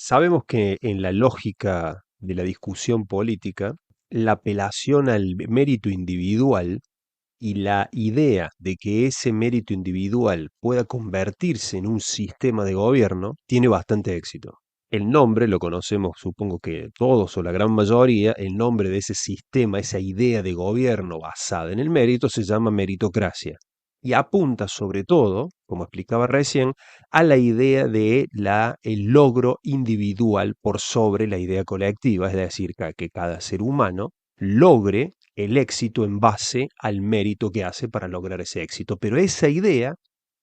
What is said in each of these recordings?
Sabemos que en la lógica de la discusión política, la apelación al mérito individual y la idea de que ese mérito individual pueda convertirse en un sistema de gobierno tiene bastante éxito. El nombre lo conocemos, supongo que todos o la gran mayoría, el nombre de ese sistema, esa idea de gobierno basada en el mérito se llama meritocracia y apunta sobre todo, como explicaba recién, a la idea de el logro individual por sobre la idea colectiva, es decir, que cada ser humano logre el éxito en base al mérito que hace para lograr ese éxito. Pero esa idea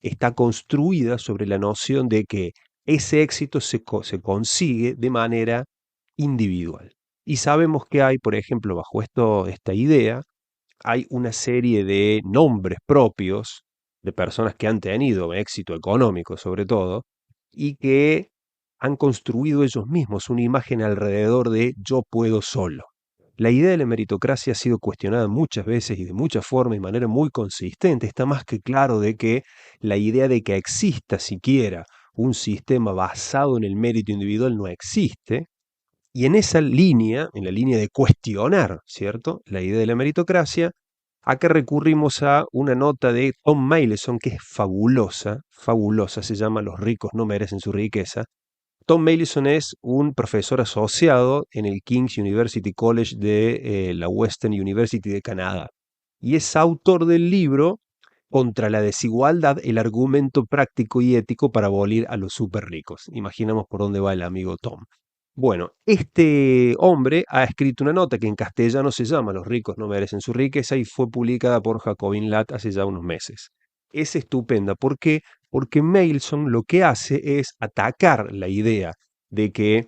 está construida sobre la noción de que ese éxito se consigue de manera individual. Y sabemos que hay, por ejemplo, bajo esta idea, hay una serie de nombres propios de personas que han tenido éxito económico, sobre todo, y que han construido ellos mismos una imagen alrededor de yo puedo solo. La idea de la meritocracia ha sido cuestionada muchas veces y de muchas formas y de manera muy consistente. Está más que claro de que la idea de que exista siquiera un sistema basado en el mérito individual no existe. Y en esa línea, en la línea de cuestionar, ¿cierto?, la idea de la meritocracia, acá recurrimos a una nota de Tom Maleson que es fabulosa, fabulosa, se llama Los ricos no merecen su riqueza. Tom Maleson es un profesor asociado en el King's University College de la Western University de Canadá y es autor del libro Contra la desigualdad, el argumento práctico y ético para abolir a los super ricos. Imaginamos por dónde va el amigo Tom. Bueno, este hombre ha escrito una nota que en castellano se llama Los ricos no merecen su riqueza y fue publicada por Jacobin Latt hace ya unos meses. Es estupenda. ¿Por qué? Porque Maleson lo que hace es atacar la idea de que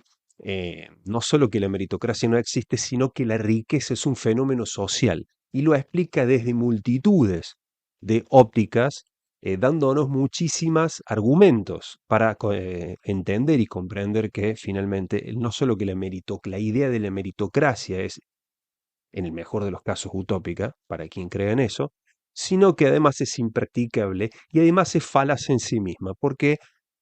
no solo que la meritocracia no existe, sino que la riqueza es un fenómeno social. Y lo explica desde multitudes de ópticas dándonos muchísimos argumentos para entender y comprender que finalmente no solo que la idea de la meritocracia es, en el mejor de los casos, utópica, para quien crea en eso, sino que además es impracticable y además es falaz en sí misma, porque,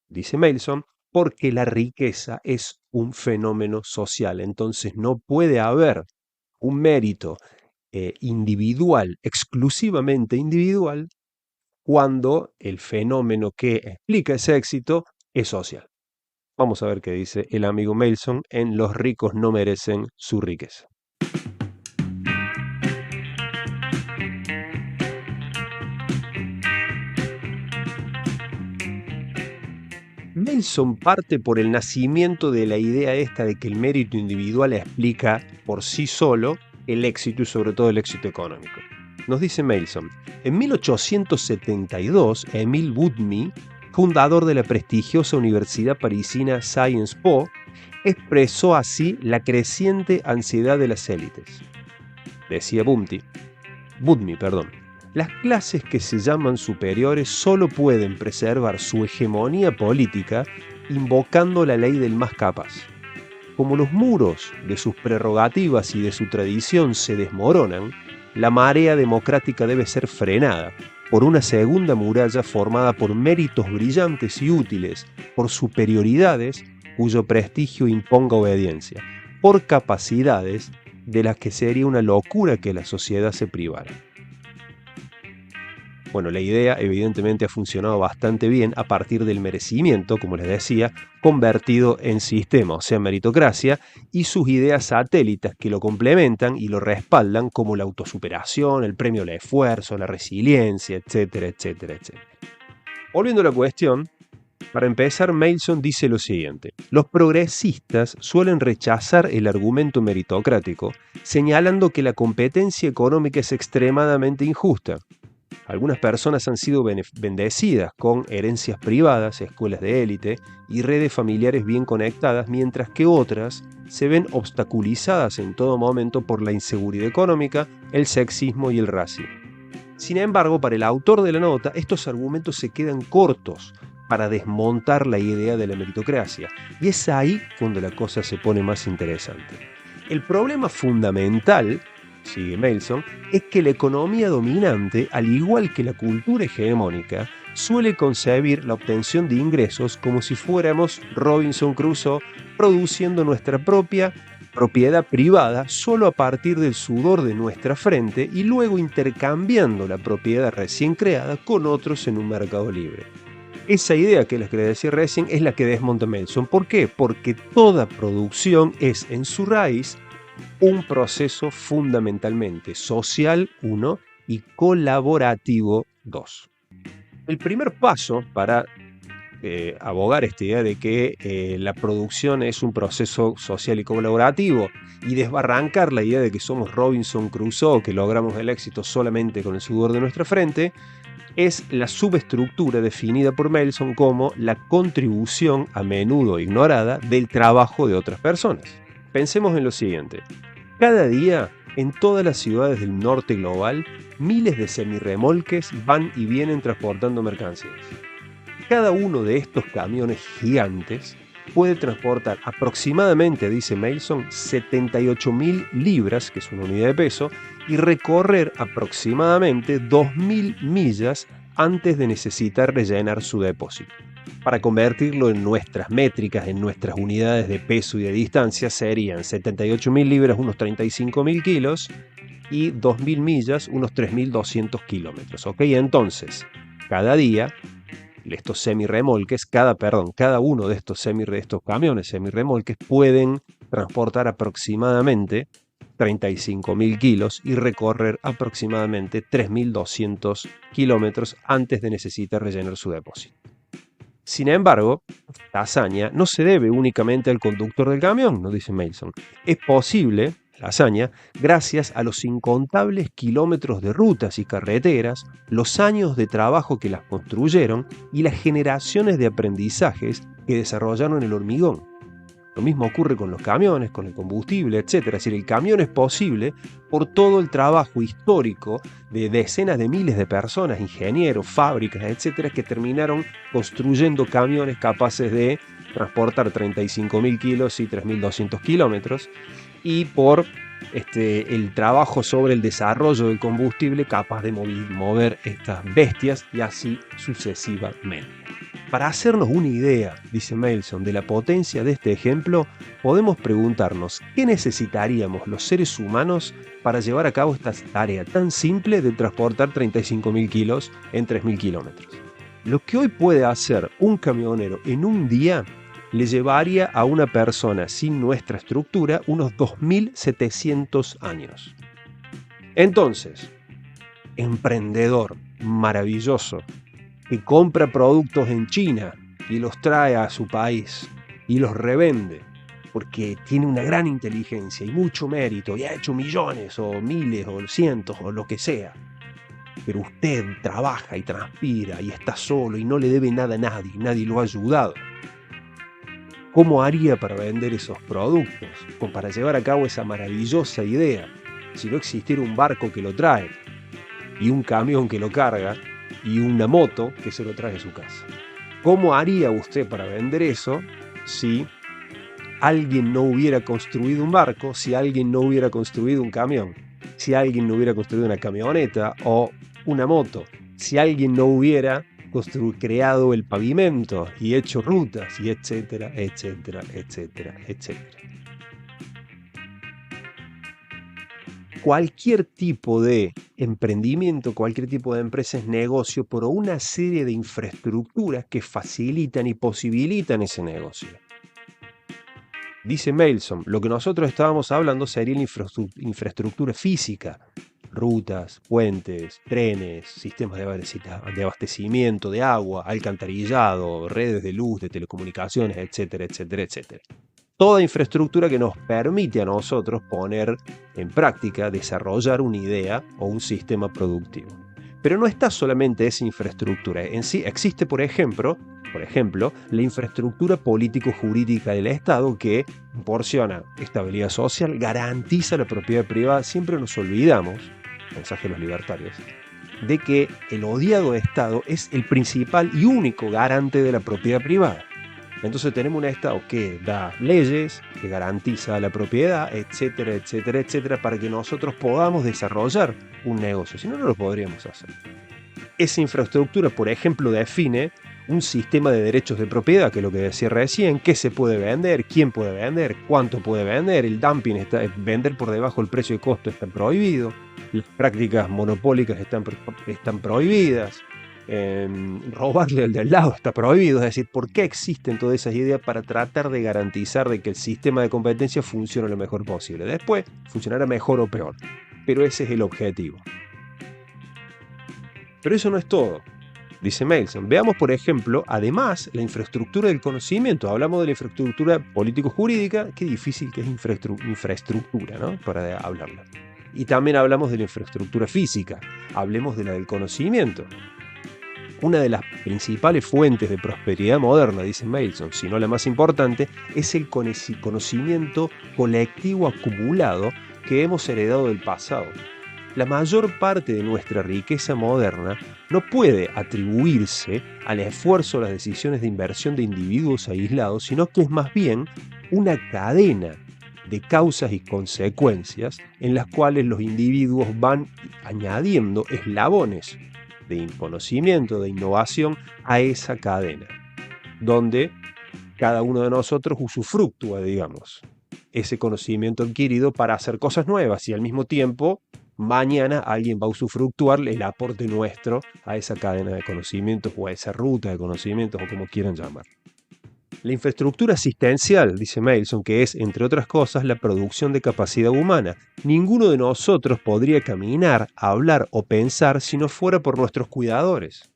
dice Maleson, porque la riqueza es un fenómeno social, entonces no puede haber un mérito individual, exclusivamente individual, cuando el fenómeno que explica ese éxito es social. Vamos a ver qué dice el amigo Maleson en Los ricos no merecen su riqueza. Maleson parte por el nacimiento de la idea esta de que el mérito individual explica por sí solo el éxito y sobre todo el éxito económico. Nos dice Maleson, en 1872, Émile Woodmy, fundador de la prestigiosa universidad parisina Sciences Po, expresó así la creciente ansiedad de las élites. Decía Woodmy, las clases que se llaman superiores solo pueden preservar su hegemonía política invocando la ley del más capaz. Como los muros de sus prerrogativas y de su tradición se desmoronan, la marea democrática debe ser frenada por una segunda muralla formada por méritos brillantes y útiles, por superioridades cuyo prestigio imponga obediencia, por capacidades de las que sería una locura que la sociedad se privara. Bueno, la idea evidentemente ha funcionado bastante bien a partir del merecimiento, como les decía, convertido en sistema, o sea, meritocracia, y sus ideas satélites que lo complementan y lo respaldan, como la autosuperación, el premio al esfuerzo, la resiliencia, etcétera, etcétera, etcétera. Volviendo a la cuestión, para empezar, Maleson dice lo siguiente: los progresistas suelen rechazar el argumento meritocrático, señalando que la competencia económica es extremadamente injusta. Algunas personas han sido bendecidas con herencias privadas, escuelas de élite y redes familiares bien conectadas, mientras que otras se ven obstaculizadas en todo momento por la inseguridad económica, el sexismo y el racismo. Sin embargo, para el autor de la nota, estos argumentos se quedan cortos para desmontar la idea de la meritocracia, y es ahí cuando la cosa se pone más interesante. El problema fundamental, sigue Maleson, es que la economía dominante, al igual que la cultura hegemónica, suele concebir la obtención de ingresos como si fuéramos Robinson Crusoe produciendo nuestra propia propiedad privada solo a partir del sudor de nuestra frente y luego intercambiando la propiedad recién creada con otros en un mercado libre. Esa idea que les decía recién es la que desmonta Melson. ¿Por qué? Porque toda producción es en su raíz un proceso fundamentalmente social, 1, y colaborativo, 2. El primer paso para abogar esta idea de que la producción es un proceso social y colaborativo y desbarrancar la idea de que somos Robinson Crusoe, que logramos el éxito solamente con el sudor de nuestra frente, es la subestructura definida por Melson como la contribución, a menudo ignorada, del trabajo de otras personas. Pensemos en lo siguiente. Cada día, en todas las ciudades del norte global, miles de semirremolques van y vienen transportando mercancías. Cada uno de estos camiones gigantes puede transportar aproximadamente, dice Melson, 78.000 libras, que es una unidad de peso, y recorrer aproximadamente 2.000 millas antes de necesitar rellenar su depósito. Para convertirlo en nuestras métricas, en nuestras unidades de peso y de distancia, serían 78.000 libras, unos 35.000 kilos, y 2.000 millas, unos 3.200 kilómetros. ¿Ok? Entonces, cada día, estos semirremolques, cada uno de estos camiones semirremolques pueden transportar aproximadamente 35.000 kilos y recorrer aproximadamente 3.200 kilómetros antes de necesitar rellenar su depósito. Sin embargo, la hazaña no se debe únicamente al conductor del camión, nos dice Melson. Es posible, la hazaña, gracias a los incontables kilómetros de rutas y carreteras, los años de trabajo que las construyeron y las generaciones de aprendizajes que desarrollaron el hormigón. Lo mismo ocurre con los camiones, con el combustible, etc. Es decir, el camión es posible por todo el trabajo histórico de decenas de miles de personas, ingenieros, fábricas, etc., que terminaron construyendo camiones capaces de transportar 35.000 kilos y 3.200 kilómetros, y por el trabajo sobre el desarrollo del combustible capaz de mover estas bestias, y así sucesivamente. Para hacernos una idea, dice Melson, de la potencia de este ejemplo, podemos preguntarnos qué necesitaríamos los seres humanos para llevar a cabo esta tarea tan simple de transportar 35.000 kilos en 3.000 kilómetros. Lo que hoy puede hacer un camionero en un día le llevaría a una persona sin nuestra estructura unos 2.700 años. Entonces, emprendedor maravilloso, que compra productos en China y los trae a su país y los revende porque tiene una gran inteligencia y mucho mérito y ha hecho millones o miles o cientos o lo que sea. Pero usted trabaja y transpira y está solo y no le debe nada a nadie lo ha ayudado. ¿Cómo haría para vender esos productos? O para llevar a cabo esa maravillosa idea, si no existiera un barco que lo trae y un camión que lo carga y una moto que se lo trae a su casa? ¿Cómo haría usted para vender eso si alguien no hubiera construido un barco, si alguien no hubiera construido un camión, si alguien no hubiera construido una camioneta o una moto, si alguien no hubiera creado el pavimento y hecho rutas y etcétera, etcétera, etcétera, etcétera? Cualquier tipo de emprendimiento, cualquier tipo de empresa es negocio por una serie de infraestructuras que facilitan y posibilitan ese negocio. Dice Melson, lo que nosotros estábamos hablando sería la infraestructura física, rutas, puentes, trenes, sistemas de abastecimiento de agua, alcantarillado, redes de luz, de telecomunicaciones, etcétera, etcétera, etcétera. Toda infraestructura que nos permite a nosotros poner en práctica, desarrollar una idea o un sistema productivo. Pero no está solamente esa infraestructura. En sí existe, por ejemplo, la infraestructura político-jurídica del Estado que proporciona estabilidad social, garantiza la propiedad privada. Siempre nos olvidamos, mensaje de los libertarios, de que el odiado Estado es el principal y único garante de la propiedad privada. Entonces tenemos un Estado que da leyes, que garantiza la propiedad, etcétera, etcétera, etcétera, para que nosotros podamos desarrollar un negocio. Si no, no lo podríamos hacer. Esa infraestructura, por ejemplo, define un sistema de derechos de propiedad, que es lo que decía recién, qué se puede vender, quién puede vender, cuánto puede vender, el dumping, vender por debajo del precio de costo está prohibido, las prácticas monopólicas están prohibidas, robarle al de al lado está prohibido. Es decir, ¿por qué existen todas esas ideas? Para tratar de garantizar de que el sistema de competencia funcione lo mejor posible. Después funcionará mejor o peor, pero ese es el objetivo. Pero eso no es todo, dice Maleson. Veamos, por ejemplo, además, la infraestructura del conocimiento. Hablamos de la infraestructura político-jurídica. Qué difícil que es infraestructura, ¿no? Para hablarla. Y también hablamos de la infraestructura física. Hablemos de la del conocimiento. Una de las principales fuentes de prosperidad moderna, dice Maleson, si no la más importante, es el conocimiento colectivo acumulado que hemos heredado del pasado. La mayor parte de nuestra riqueza moderna no puede atribuirse al esfuerzo o las decisiones de inversión de individuos aislados, sino que es más bien una cadena de causas y consecuencias en las cuales los individuos van añadiendo eslabones de conocimiento, de innovación a esa cadena, donde cada uno de nosotros usufructúa, digamos, ese conocimiento adquirido para hacer cosas nuevas y al mismo tiempo mañana alguien va a usufructuar el aporte nuestro a esa cadena de conocimientos o a esa ruta de conocimientos o como quieran llamar. La infraestructura asistencial, dice Maleson, que es, entre otras cosas, la producción de capacidad humana. Ninguno de nosotros podría caminar, hablar o pensar si no fuera por nuestros cuidadores.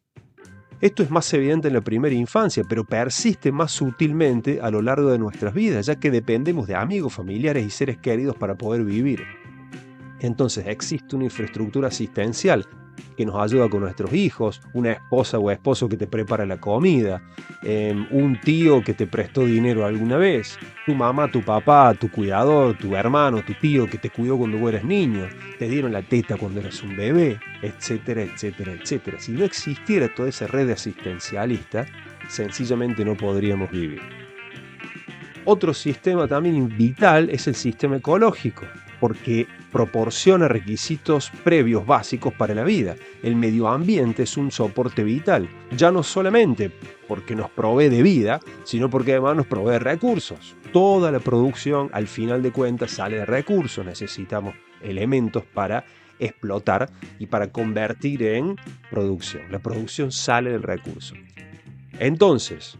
Esto es más evidente en la primera infancia, pero persiste más sutilmente a lo largo de nuestras vidas, ya que dependemos de amigos, familiares y seres queridos para poder vivir. Entonces existe una infraestructura asistencial que nos ayuda con nuestros hijos, una esposa o esposo que te prepara la comida, un tío que te prestó dinero alguna vez, tu mamá, tu papá, tu cuidador, tu hermano, tu tío que te cuidó cuando vos eras niño, te dieron la teta cuando eras un bebé, etcétera, etcétera, etcétera. Si no existiera toda esa red asistencialista, sencillamente no podríamos vivir. Otro sistema también vital es el sistema ecológico, porque proporciona requisitos previos básicos para la vida. El medio ambiente es un soporte vital, ya no solamente porque nos provee de vida, sino porque además nos provee de recursos. Toda la producción, al final de cuentas, sale de recursos. Necesitamos elementos para explotar y para convertir en producción. La producción sale del recurso. Entonces,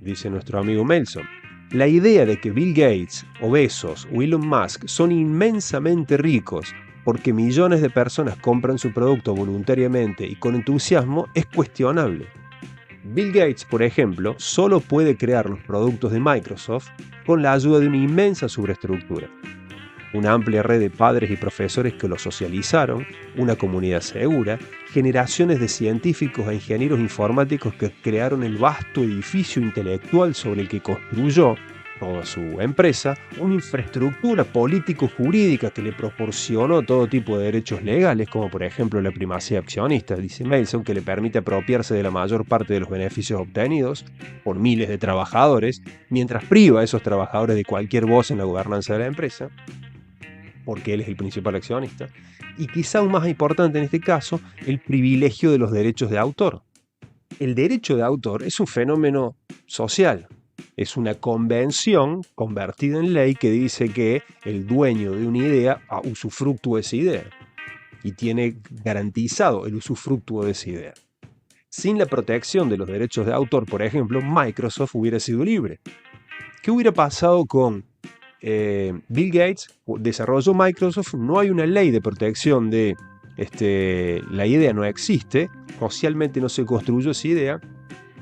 dice nuestro amigo Maleson, la idea de que Bill Gates o Bezos o Elon Musk son inmensamente ricos porque millones de personas compran su producto voluntariamente y con entusiasmo es cuestionable. Bill Gates, por ejemplo, solo puede crear los productos de Microsoft con la ayuda de una inmensa superestructura. Una amplia red de padres y profesores que lo socializaron, una comunidad segura, generaciones de científicos e ingenieros informáticos que crearon el vasto edificio intelectual sobre el que construyó toda su empresa, una infraestructura político-jurídica que le proporcionó todo tipo de derechos legales, como por ejemplo la primacía accionista, dice Maleson, que le permite apropiarse de la mayor parte de los beneficios obtenidos por miles de trabajadores, mientras priva a esos trabajadores de cualquier voz en la gobernanza de la empresa, porque él es el principal accionista, y quizá aún más importante en este caso, el privilegio de los derechos de autor. El derecho de autor es un fenómeno social, es una convención convertida en ley que dice que el dueño de una idea usufructúa de esa idea y tiene garantizado el usufructuo de esa idea. Sin la protección de los derechos de autor, por ejemplo, Microsoft hubiera sido libre. ¿Qué hubiera pasado con Bill Gates? Desarrolló Microsoft, no hay una ley de protección de la idea, no existe, socialmente no se construyó esa idea,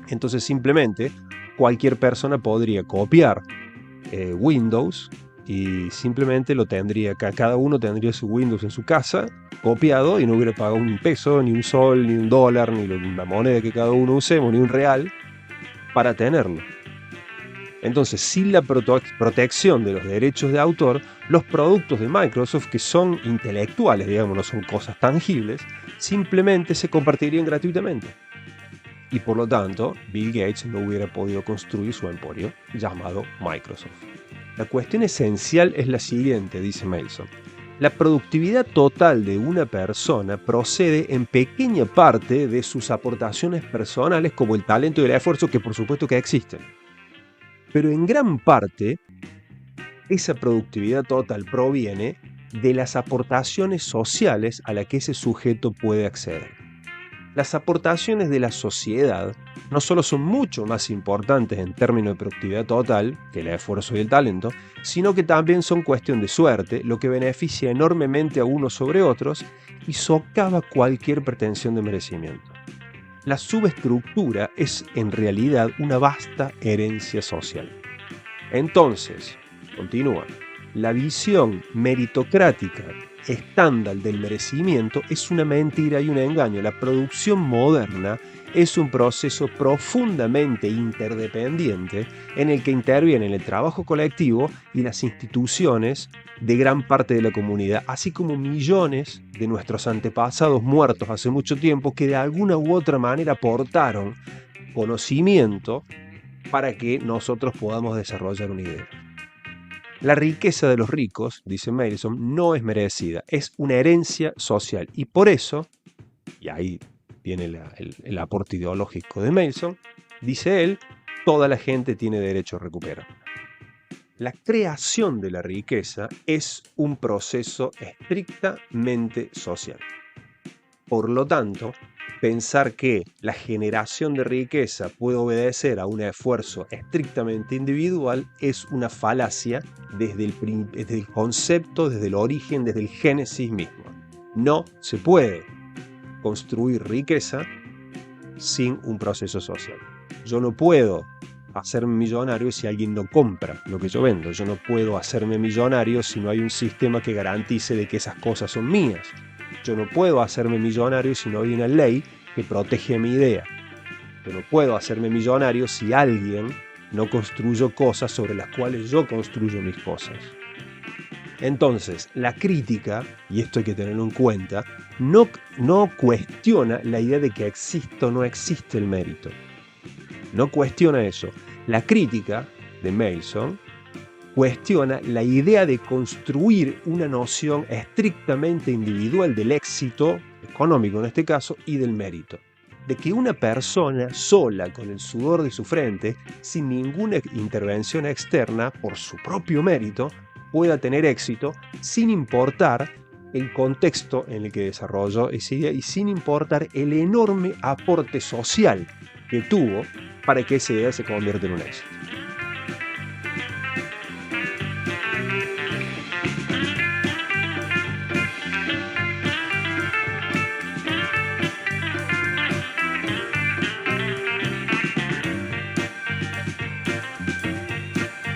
entonces simplemente cualquier persona podría copiar Windows y simplemente lo tendría, cada uno tendría su Windows en su casa copiado y no hubiera pagado un peso, ni un sol, ni un dólar, ni la moneda que cada uno usemos, ni un real para tenerlo. Entonces, sin la protección de los derechos de autor, los productos de Microsoft, que son intelectuales, digamos, no son cosas tangibles, simplemente se compartirían gratuitamente. Y por lo tanto, Bill Gates no hubiera podido construir su emporio llamado Microsoft. La cuestión esencial es la siguiente, dice Maleson. La productividad total de una persona procede en pequeña parte de sus aportaciones personales como el talento y el esfuerzo, que por supuesto que existen. Pero en gran parte, esa productividad total proviene de las aportaciones sociales a las que ese sujeto puede acceder. Las aportaciones de la sociedad no solo son mucho más importantes en términos de productividad total que el esfuerzo y el talento, sino que también son cuestión de suerte, lo que beneficia enormemente a unos sobre otros y socava cualquier pretensión de merecimiento. La subestructura es en realidad una vasta herencia social. Entonces, continúa, la visión meritocrática estándar del merecimiento es una mentira y un engaño. La producción moderna es un proceso profundamente interdependiente en el que intervienen el trabajo colectivo y las instituciones de gran parte de la comunidad, así como millones de nuestros antepasados muertos hace mucho tiempo que de alguna u otra manera aportaron conocimiento para que nosotros podamos desarrollar una idea. La riqueza de los ricos, dice Mason, no es merecida, es una herencia social. Y por eso, y ahí viene el aporte ideológico de Mason, dice él, toda la gente tiene derecho a recuperarla. La creación de la riqueza es un proceso estrictamente social. Por lo tanto, pensar que la generación de riqueza puede obedecer a un esfuerzo estrictamente individual es una falacia desde el concepto, desde el origen, desde el génesis mismo. No se puede construir riqueza sin un proceso social. Yo no puedo hacerme millonario si alguien no compra lo que yo vendo. Yo no puedo hacerme millonario si no hay un sistema que garantice de que esas cosas son mías. Yo no puedo hacerme millonario si no hay una ley que protege mi idea. Yo no puedo hacerme millonario si alguien no construyó cosas sobre las cuales yo construyo mis cosas. Entonces, la crítica, y esto hay que tenerlo en cuenta, no cuestiona la idea de que existe o no existe el mérito. No cuestiona eso. La crítica de Mason cuestiona la idea de construir una noción estrictamente individual del éxito, económico en este caso, y del mérito. De que una persona sola, con el sudor de su frente, sin ninguna intervención externa, por su propio mérito, pueda tener éxito sin importar el contexto en el que desarrolló esa idea y sin importar el enorme aporte social que tuvo para que esa idea se convierta en un éxito.